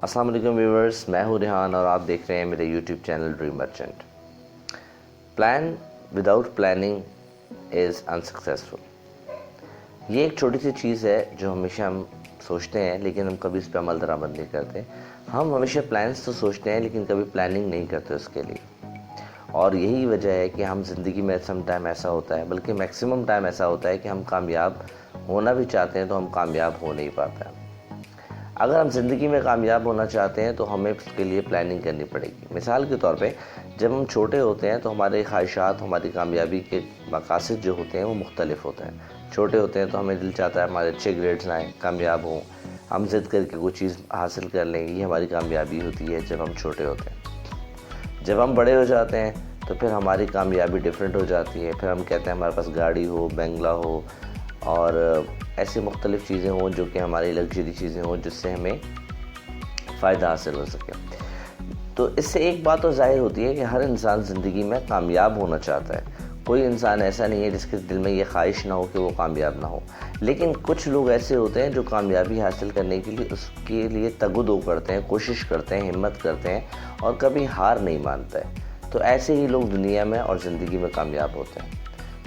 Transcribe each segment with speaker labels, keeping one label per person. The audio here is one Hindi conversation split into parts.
Speaker 1: अस्सलाम वालेकुम व्यूअर्स, मैं हूं रेहान और आप देख रहे हैं मेरे YouTube channel dream merchant. Plan without planning is unsuccessful. ये एक छोटी सी चीज़ है जो हमेशा हम सोचते हैं लेकिन हम कभी इस पर अमल दरामद नहीं करते। हम हमेशा प्लान्स तो सोचते हैं लेकिन कभी प्लानिंग नहीं करते उसके लिए, और यही वजह है कि हम ज़िंदगी में सम टाइम ऐसा होता है, बल्कि मैक्सिमम टाइम ऐसा होता है कि हम कामयाब होना भी चाहते हैं तो हम कामयाब हो नहीं पाते हैं। अगर हम ज़िंदगी में कामयाब होना चाहते हैं तो हमें उसके लिए प्लानिंग करनी पड़ेगी। मिसाल के तौर पे जब हम छोटे होते हैं तो हमारे ख्वाहिशात, हमारी कामयाबी के मकासद जो होते हैं वो मुख्तलिफ होते हैं। छोटे होते हैं तो हमें दिल चाहता है हमारे अच्छे ग्रेड्स आएँ, कामयाब हों, हम ज़िद करके कोई चीज़ हासिल कर लें, ये हमारी कामयाबी होती है जब हम छोटे होते हैं। जब हम बड़े हो जाते हैं तो फिर हमारी कामयाबी डिफरेंट हो जाती है। फिर हम कहते हैं हमारे पास गाड़ी हो, बंगला हो और ऐसी मुख्तलिफ़ चीज़ें हों जो कि हमारी लग्जरी चीज़ें हों जिससे हमें फ़ायदा हासिल हो सके। तो इससे एक बात तो ज़ाहिर होती है कि हर इंसान ज़िंदगी में कामयाब होना चाहता है। कोई इंसान ऐसा नहीं है जिसके दिल में ये ख्वाहिश ना हो कि वो कामयाब ना हो। लेकिन कुछ लोग ऐसे होते हैं जो कामयाबी हासिल करने के लिए उसके लिए तगदो करते हैं, कोशिश करते हैं, हिम्मत करते हैं और कभी हार नहीं मानते हैं। तो ऐसे ही लोग दुनिया में और ज़िंदगी में कामयाब होते हैं।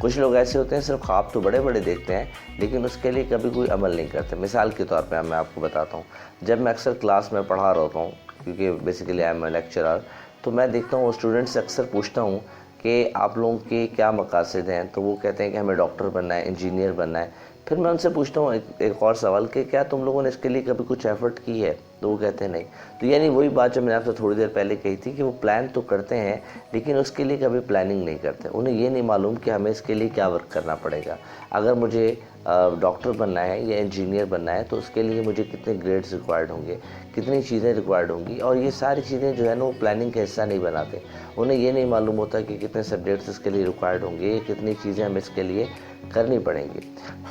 Speaker 1: कुछ लोग ऐसे होते हैं सिर्फ ख्वाब तो बड़े बड़े देखते हैं लेकिन उसके लिए कभी कोई अमल नहीं करते। मिसाल के तौर पे मैं आपको बताता हूँ, जब मैं अक्सर क्लास में पढ़ा रहा हूँ, क्योंकि basically I am a lecturer, तो मैं देखता हूँ स्टूडेंट्स से अक्सर पूछता हूँ कि आप लोगों के क्या मकासद हैं। तो वो कहते हैं कि हमें डॉक्टर बनना है, इंजीनियर बनना है। फिर मैं उनसे पूछता हूँ एक और सवाल कि क्या तुम लोगों ने इसके लिए कभी कुछ एफर्ट की है? तो वो कहते हैं नहीं। तो यानी वही बात जो मैंने आपसे थोड़ी देर पहले कही थी कि वो प्लान तो करते हैं लेकिन उसके लिए कभी प्लानिंग नहीं करते। उन्हें ये नहीं मालूम कि हमें इसके लिए क्या वर्क करना पड़ेगा। अगर मुझे डॉक्टर बनना है या इंजीनियर बनना है तो उसके लिए मुझे कितने ग्रेड्स रिक्वायर्ड होंगे, कितनी चीज़ें रिक्वायर्ड होंगी, और ये सारी चीज़ें जो है ना वो प्लानिंग का हिस्सा नहीं बनाते। उन्हें ये नहीं मालूम होता कि कितने सब्जेक्ट्स इसके लिए रिक्वायर्ड होंगे, कितनी चीज़ें हमें इसके लिए करनी पड़ेंगी।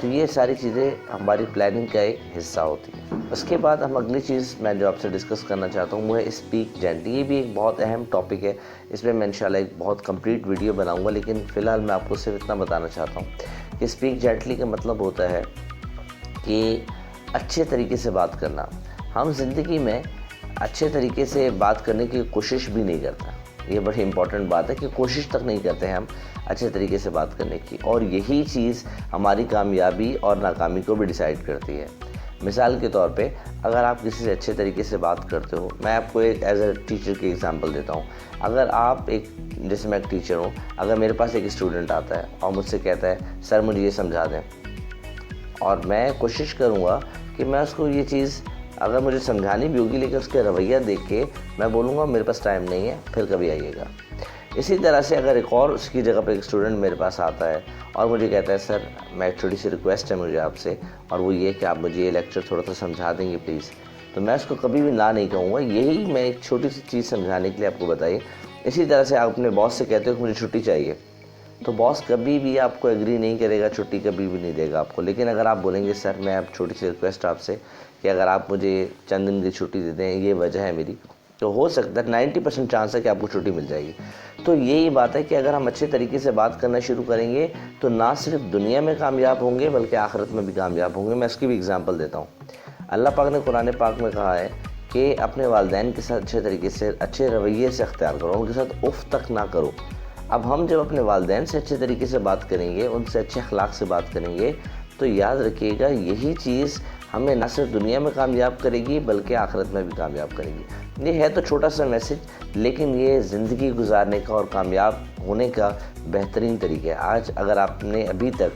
Speaker 1: तो ये सारी चीज़ें हमारी प्लानिंग का एक हिस्सा होती है। उसके बाद हम अगली चीज़ मैं जो आपसे डिस्कस करना चाहता हूँ वो है स्पीक जेंटली। ये भी एक बहुत अहम टॉपिक है, इसमें मैं इंशाल्लाह एक बहुत कंप्लीट वीडियो बनाऊंगा, लेकिन फ़िलहाल मैं आपको सिर्फ इतना बताना चाहता हूँ कि स्पीक जेंटली का मतलब होता है कि अच्छे तरीके से बात करना। हम ज़िंदगी में अच्छे तरीके से बात करने की कोशिश भी नहीं करता। ये बड़ी इंपॉर्टेंट बात है कि कोशिश तक नहीं करते हैं हम अच्छे तरीके से बात करने की, और यही चीज़ हमारी कामयाबी और नाकामी को भी डिसाइड करती है। मिसाल के तौर पे अगर आप किसी से अच्छे तरीके से बात करते हो, मैं आपको एक एज ए टीचर की एग्जांपल देता हूँ। अगर आप जैसे मैं एक टीचर हूँ, अगर मेरे पास एक स्टूडेंट आता है और मुझसे कहता है सर मुझे ये समझा दें, और मैं कोशिश करूँगा कि मैं उसको ये चीज़ अगर मुझे समझानी भी होगी लेकिन उसके रवैया देख के मैं बोलूँगा मेरे पास टाइम नहीं है, फिर कभी आइएगा। इसी तरह से अगर एक और उसकी जगह पर एक स्टूडेंट मेरे पास आता है और मुझे कहता है सर मैं एक छोटी सी रिक्वेस्ट है मुझे आपसे, और वो ये कि आप मुझे ये लेक्चर थोड़ा सा समझा देंगे प्लीज़, तो मैं उसको कभी भी ना नहीं कहूँगा। यही मैं एक छोटी सी चीज़ समझाने के लिए आपको बताइए। इसी तरह से आप अपने बॉस से कहते हो कि मुझे छुट्टी चाहिए, तो बॉस कभी भी आपको एग्री नहीं करेगा, छुट्टी कभी भी नहीं देगा आपको। लेकिन अगर आप बोलेंगे सर मैं अब छोटी सी रिक्वेस्ट आपसे कि अगर आप मुझे चंद दिन की छुट्टी दे दें, ये वजह है मेरी, तो हो सकता है 90% चांस है कि आपको छुट्टी मिल जाएगी। तो यही बात है कि अगर हम अच्छे तरीके से बात करना शुरू करेंगे तो ना सिर्फ दुनिया में कामयाब होंगे बल्कि आखिरत में भी कामयाब होंगे। मैं इसकी भी एग्जांपल देता हूँ। अल्लाह पाक ने कुरान पाक में कहा है कि अपने वालिदैन के साथ अच्छे तरीके से, अच्छे रवैये से अख्तियार करो, उनके साथ उफ तक ना करो। अब हम जब अपने वालिदैन से अच्छे तरीके से बात करेंगे, उनसे अच्छे अखलाक से बात करेंगे, तो याद रखिएगा यही चीज़ हमें न सिर्फ दुनिया में कामयाब करेगी बल्कि आखिरत में भी कामयाब करेगी। ये है तो छोटा सा मैसेज, लेकिन ये ज़िंदगी गुजारने का और कामयाब होने का बेहतरीन तरीका है। आज अगर आपने अभी तक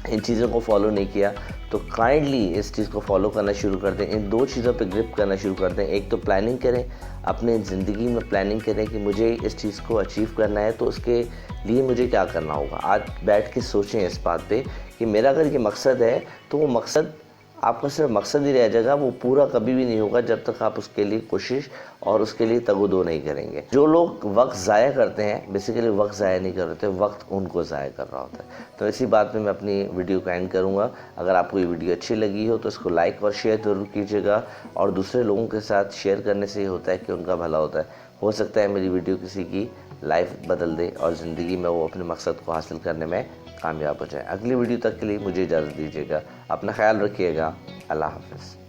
Speaker 1: इन चीज़ों को फॉलो नहीं किया तो काइंडली इस चीज़ को फॉलो करना शुरू कर दें। इन दो चीज़ों पे ग्रिप करना शुरू कर दें। एक तो प्लानिंग करें, अपने ज़िंदगी में प्लानिंग करें कि मुझे इस चीज़ को अचीव करना है तो उसके लिए मुझे क्या करना होगा। आज बैठ के सोचें इस बात पे कि मेरा अगर ये मकसद है तो वो मकसद आपका सिर्फ मकसद ही रह जाएगा, वो पूरा कभी भी नहीं होगा जब तक आप उसके लिए कोशिश और उसके लिए तगदो नहीं करेंगे। जो लोग वक्त ज़ाया करते हैं बेसिकली वक्त ज़ाया नहीं कर रहे, वक्त उनको ज़ाया कर रहा होता है। तो इसी बात में मैं अपनी वीडियो को एंड करूँगा। अगर आपको ये वीडियो अच्छी लगी हो तो इसको लाइक और शेयर ज़रूर कीजिएगा, और दूसरे लोगों के साथ शेयर करने से ये होता है कि उनका भला होता है। हो सकता है मेरी वीडियो किसी की लाइफ बदल दे और ज़िंदगी में वो अपने मकसद को हासिल करने में कामयाब हो जाए। अगली वीडियो तक के लिए मुझे इजाज़त दीजिएगा। अपना ख्याल रखिएगा। अल्लाह हाफ़िज़।